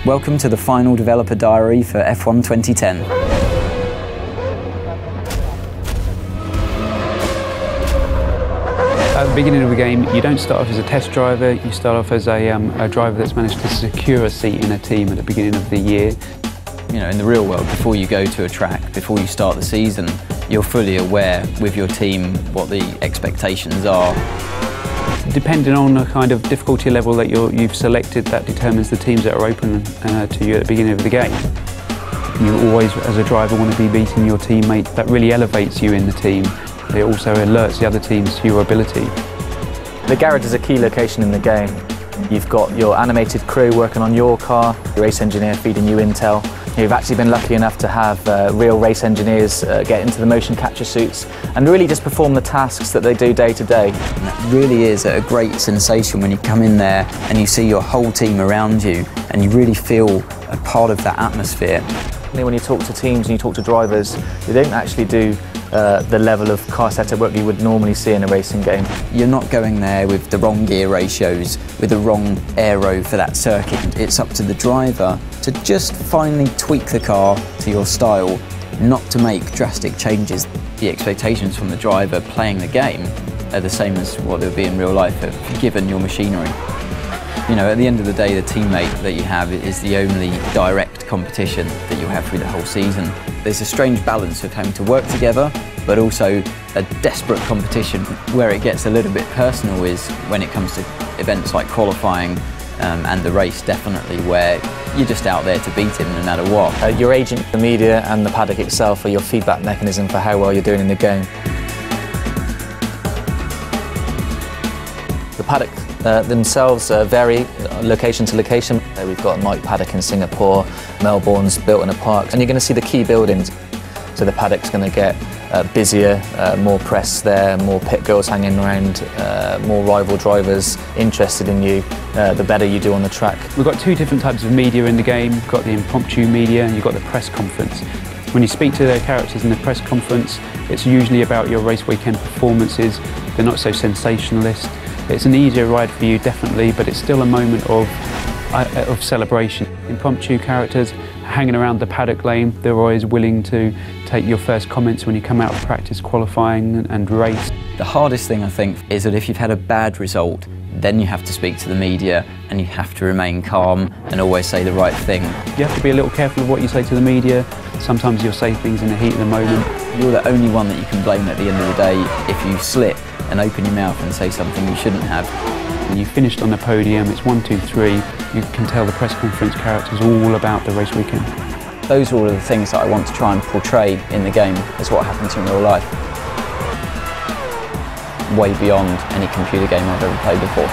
Welcome to the final developer diary for F1 2010. At the beginning of the game, you don't start off as a test driver, you start off as a driver that's managed to secure a seat in a team at the beginning of the year. You know, in the real world, before you go to a track, before you start the season, you're fully aware with your team what the expectations are. Depending on the kind of difficulty level that you've selected, that determines the teams that are open to you at the beginning of the game. You always, as a driver, want to be beating your teammate. That really elevates you in the team. It also alerts the other teams to your ability. The garage is a key location in the game. You've got your animated crew working on your car, your race engineer feeding you intel. You've actually been lucky enough to have real race engineers get into the motion capture suits and really just perform the tasks that they do day to day. And it really is a great sensation when you come in there and you see your whole team around you and you really feel a part of that atmosphere. When you talk to teams and you talk to drivers, they don't actually do the level of car setup work you would normally see in a racing game. You're not going there with the wrong gear ratios, with the wrong aero for that circuit. It's up to the driver to just finally tweak the car to your style, not to make drastic changes. The expectations from the driver playing the game are the same as what they would be in real life, given your machinery. You know, at the end of the day, the teammate that you have is the only direct competition that you'll have through the whole season. There's a strange balance of having to work together, but also a desperate competition. Where it gets a little bit personal is when it comes to events like qualifying and the race, definitely, where you're just out there to beat him no matter what. Your agent, the media and the paddock itself are your feedback mechanism for how well you're doing in the game. The paddock themselves vary location to location. We've got a night paddock in Singapore, Melbourne's built in a park, and you're going to see the key buildings. So the paddock's going to get busier, more press there, more pit girls hanging around, more rival drivers interested in you, the better you do on the track. We've got two different types of media in the game. You've got the impromptu media and you've got the press conference. When you speak to their characters in the press conference, it's usually about your race weekend performances. They're not so sensationalist. It's an easier ride for you, definitely, but it's still a moment of celebration. Impromptu characters hanging around the paddock lane, they're always willing to take your first comments when you come out of practice qualifying and race. The hardest thing, I think, is that if you've had a bad result, then you have to speak to the media and you have to remain calm and always say the right thing. You have to be a little careful of what you say to the media. Sometimes you'll say things in the heat of the moment. You're the only one that you can blame at the end of the day if you slip and open your mouth and say something you shouldn't have. You finished on the podium, it's 1, 2, 3. You can tell the press conference characters all about the race weekend. Those are all of the things that I want to try and portray in the game as what happens in real life. Way beyond any computer game I've ever played before.